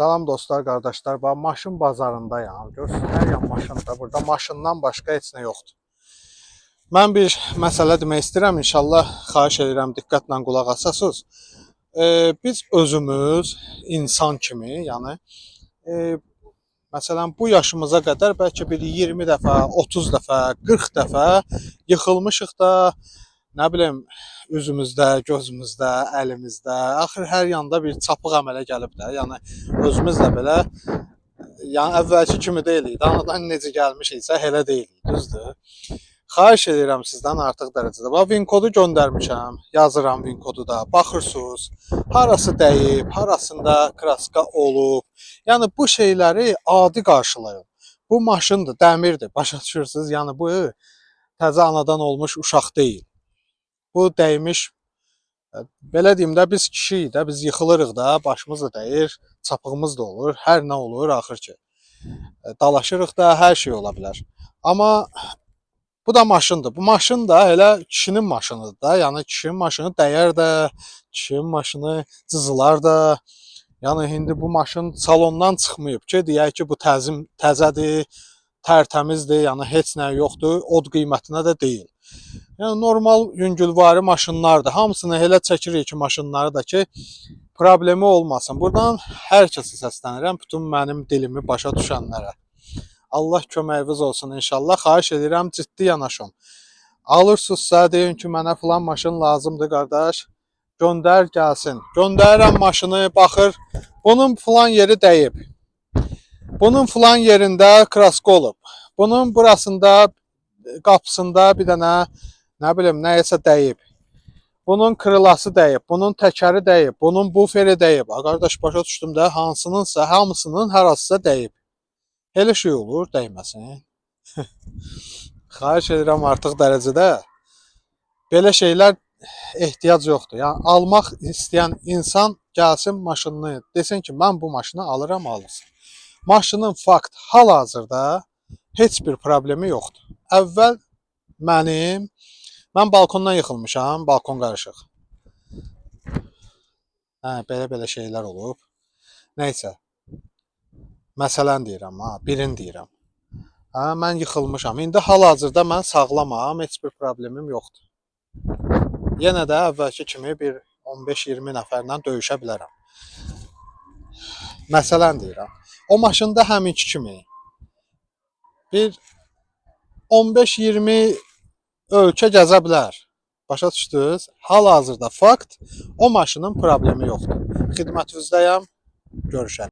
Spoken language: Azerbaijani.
Salam dostlar, qardaşlar. Bax, maşın bazarındayam. Görürsünüz, hər yan maşındır. Burada maşından başqa heç nə yoxdur. Mən bir məsələ demək istəyirəm. İnşallah xahiş edirəm diqqətlə qulaq asasınız. Biz özümüz insan kimi, yəni məsələn bu yaşımıza qədər bəlkə bir 20 dəfə, 30 dəfə, 40 dəfə yıxılmışıq da, nə bilim, üzümüzdə, gözümüzdə, əlimizdə, axır hər yanda bir çapıq əmələ gəlib də. Yəni özümüz də belə, yəni əvvəlki kimi deyilik. Anadan necə gəlmişiksə elə deyilik, düzdür? Xahiş edirəm sizdən artıq dərəcədə. Bax, Win kodu göndərmişəm, yazıram Win kodu da. Baxırsınız, harası dəyib, harasında kraska olub. Yəni bu şeyləri adi qarşılayın. Bu maşındır, dəmirdir, başa düşürsünüz? Yəni bu təzə anadan olmuş uşaq deyil. Bu dəymiş, belə deyim də, biz kişiyik də, biz yıxılırıq da, başımız da dəyir, çapığımız da olur, hər nə olur axır ki. Dalaşırıq da, hər şey ola bilər. Amma bu da maşındır. Bu maşın da elə kişinin maşınıdır da. Yəni kişinin maşını dəyər də, kişinin maşını cızılar da. Yəni indi bu maşın salondan çıxmayıb ki, deyək ki, bu təzədir, tərtəmizdir, yəni heç nə yoxdur, od qiymətinə də deyil. Yəni normal yüngülvari maşınlardır. Hamısını elə çəkirik ki, maşınları da ki, problemi olmasın. Buradan hər kəsə səslənirəm, bütün mənim dilimi başa düşənlərə. Allah köməyiniz olsun inşallah. Xahiş edirəm, ciddi yanaşın. Alırsınızsa deyin ki, mənə filan maşın lazımdır qardaş. Göndər gəlsin. Göndərirəm maşını, baxır. Bunun filan yeri dəyib. Bunun filan yerində kraska olub. Bunun burasında, qapısında bir dənə, nə bilim, nəyəsə dəyib. Bunun kırılası dəyib, bunun təkəri dəyib, bunun buferi dəyib. Qardaş, başa düşdüm də, hansınınsa, hamısının hər hansısa dəyib. Elə şey olur, dəyməsin. Xahiş edirəm artıq dərəcədə. Belə şeylər ehtiyac yoxdur. Yəni almaq istəyən insan gəlsin maşınını, desin ki, mən bu maşını alıram, alırsın. Maşının fakt hal-hazırda heç bir problemi yoxdur. Əvvəl mən balkondan yıxılmışam, balkon qarışıq. Belə şeylər olub. Nəysə. Məsələn deyirəm, birini deyirəm. Mən yıxılmışam. İndi hal-hazırda mən sağlamam, heç bir problemim yoxdur. Yenə də əvvəlki kimi bir 15-20 nəfərlə döyüşə bilərəm. Məsələn deyirəm. O maşında həminki kimi bir 15-20 ölkə gəzə bilər. Başa düşdünüz? Hal-hazırda fakt, o maşının problemi yoxdur. Xidmətinizdəyəm. Görüşərik.